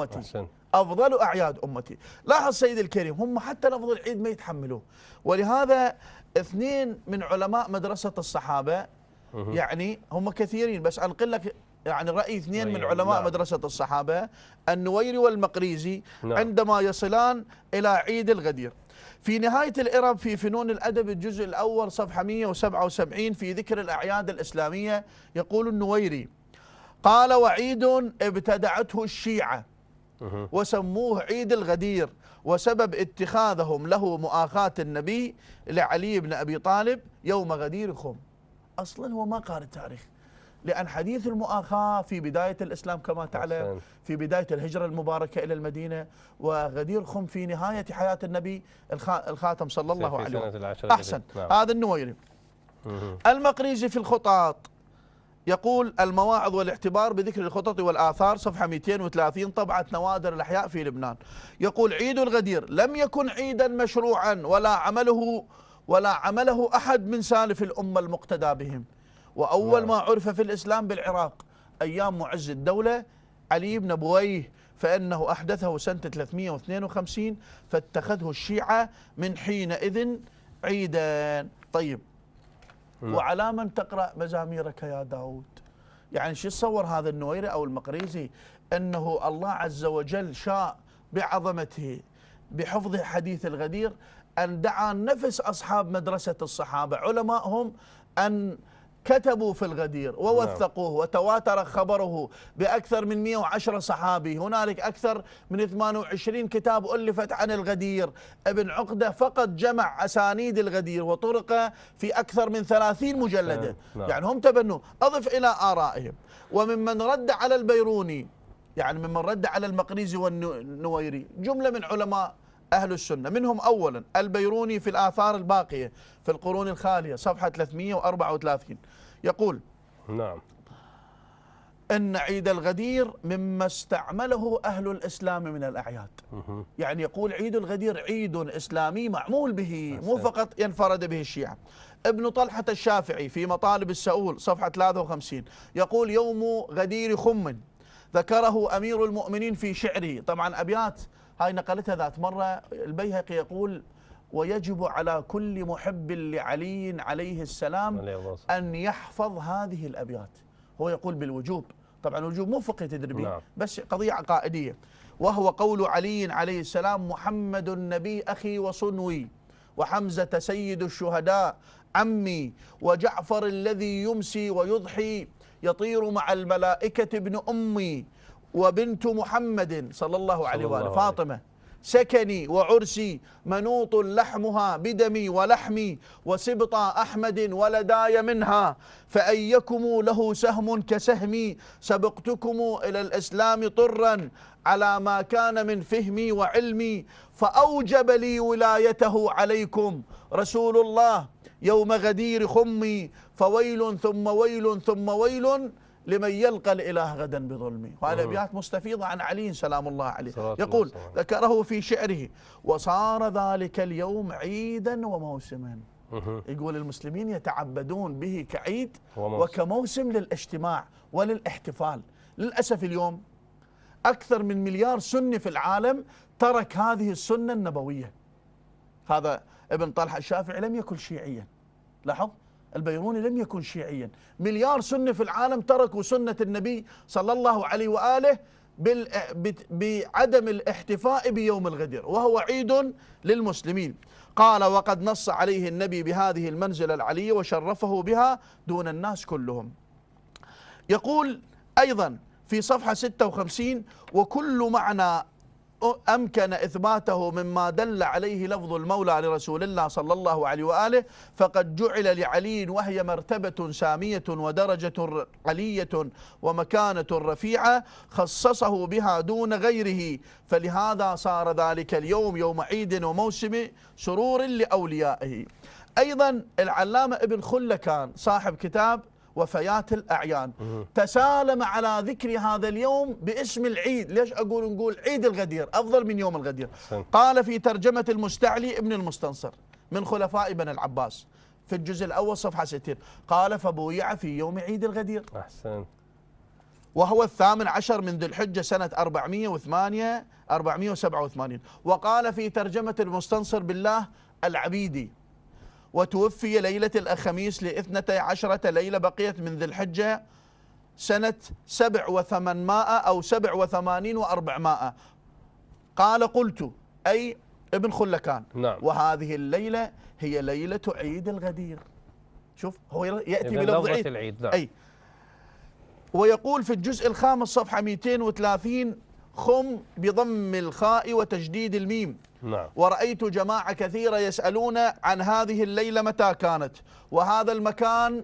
أمتي أحسن. أفضل أعياد أمتي. لاحظ سيدي الكريم، هم حتى لفظ العيد ما يتحملوه، ولهذا اثنين من علماء مدرسة الصحابة، يعني هم كثيرين بس أنقل لك يعني رأي اثنين من علماء مدرسة الصحابة، النويري والمقريزي، عندما يصلان إلى عيد الغدير. في نهاية الإرب في فنون الأدب الجزء الأول صفحة 177 في ذكر الأعياد الإسلامية يقول النويري: قال: وعيد ابتدعته الشيعة وسموه عيد الغدير، وسبب اتخاذهم له مؤاخاة النبي لعلي بن أبي طالب يوم غدير خم. أصلا هو ما قال التاريخ، لأن حديث المؤاخاة في بداية الإسلام كما تعلم، في بداية الهجرة المباركة إلى المدينة، وغدير خم في نهاية حياة النبي الخاتم صلى الله عليه وسلم. أحسن. هذا النويري. المقريزي في الخطاط يقول: المواعظ والاعتبار بذكر الخطط والآثار صفحة 230 طبعة نوادر الأحياء في لبنان، يقول: عيد الغدير لم يكن عيدا مشروعا ولا عمله أحد من سالف الأمة المقتدى بهم، وأول ما عرف في الإسلام بالعراق أيام معز الدولة علي بن بويه، فإنه أحدثه سنة 352 فاتخذه الشيعة من حينئذ عيدا. طيب، وعلى من تقرأ مزاميرك يا داود؟ يعني شو تصور هذا النويري أو المقريزي أنه الله عز وجل شاء بعظمته بحفظ حديث الغدير أن دعا نفس أصحاب مدرسة الصحابة علمائهم أن كتبوا في الغدير ووثقوه، وتواتر خبره بأكثر من 110 صحابي. هنالك أكثر من 28 كتاب ألفت عن الغدير. ابن عقدة فقط جمع أسانيد الغدير وطرقه في أكثر من 30 مجلدة. يعني هم تبنوا. أضف إلى آرائهم، وممن رد على البيروني، يعني ممن رد على المقريزي والنويري، جملة من علماء أهل السنة، منهم أولا البيروني في الآثار الباقية في القرون الخالية صفحة 334 يقول: إن عيد الغدير مما استعمله أهل الإسلام من الأعياد. يعني يقول عيد الغدير عيد إسلامي معمول به، مو فقط ينفرد به الشيعة. ابن طلحة الشافعي في مطالب السؤول صفحة 53 يقول: يوم غدير خم ذكره أمير المؤمنين في شعره. طبعا أبيات هاي نقلتها ذات مرة البيهقي، يقول: ويجب على كل محب لعلي عليه السلام أن يحفظ هذه الأبيات. هو يقول بالوجوب، طبعا الوجوب مو فقه تدريبي، بس قضية عقائدية. وهو قول علي عليه السلام: محمد النبي أخي وصنوي، وحمزة سيد الشهداء عمي، وجعفر الذي يمسي ويضحي يطير مع الملائكة ابن أمي، وبنت محمد صلى الله عليه وآله فاطمة سكني وعرسي، منوط لحمها بدمي ولحمي، وسبط أحمد ولداي منها، فأيكم له سهم كسهمي، سبقتكم إلى الإسلام طرا على ما كان من فهمي وعلمي، فأوجب لي ولايته عليكم رسول الله يوم غدير خمي، فويل ثم ويل ثم ويل لمن يلقى الإله غدا بظلمي. وهذه أبيات مستفيضة عن علي سلام الله عليه. يقول ذكره في شعره: وصار ذلك اليوم عيدا وموسما. يقول المسلمين يتعبدون به كعيد وكموسم للاجتماع وللاحتفال. للأسف اليوم أكثر من مليار سني في العالم ترك هذه السنة النبوية. هذا ابن طلحة الشافعي لم يكن شيعيا، لاحظ، البيروني لم يكن شيعيا. مليار سني في العالم تركوا سنة النبي صلى الله عليه وآله بعدم الاحتفاء بيوم الغدير، وهو عيد للمسلمين. قال: وقد نص عليه النبي بهذه المنزلة العلية وشرفه بها دون الناس كلهم. يقول أيضا في صفحة 56: وكل معنى أمكن إثباته مما دل عليه لفظ المولى لرسول الله صلى الله عليه وآله فقد جعل لعلي، وهي مرتبة سامية ودرجة علية ومكانة رفيعة خصصه بها دون غيره، فلهذا صار ذلك اليوم يوم عيد وموسم سرور لأوليائه. أيضا العلامة ابن خلكان صاحب كتاب وفيات الأعيان تسالم على ذكر هذا اليوم باسم العيد. ليش نقول عيد الغدير أفضل من يوم الغدير؟ قال في ترجمة المستعلي ابن المستنصر من خلفاء بني العباس في الجزء الأول صفحة 60، قال: فبويع في يوم عيد الغدير. وهو 18 من ذي الحجة سنة 487. وقال في ترجمة المستنصر بالله العبيدي: وتوفي ليلة الخميس ل12 ليلة بقيت من ذي الحجة سنة 87 أو 87 و400. قال: قلت أي ابن خلكان. نعم. وهذه الليلة هي ليلة عيد الغدير. شوف هو يأتي بلفظ عيد العيد. نعم. أي. ويقول في الجزء الخامس صفحة 230: خم بضم الخاء وتجديد الميم. نعم. ورأيت جماعة كثيرة يسألون عن هذه الليلة متى كانت، وهذا المكان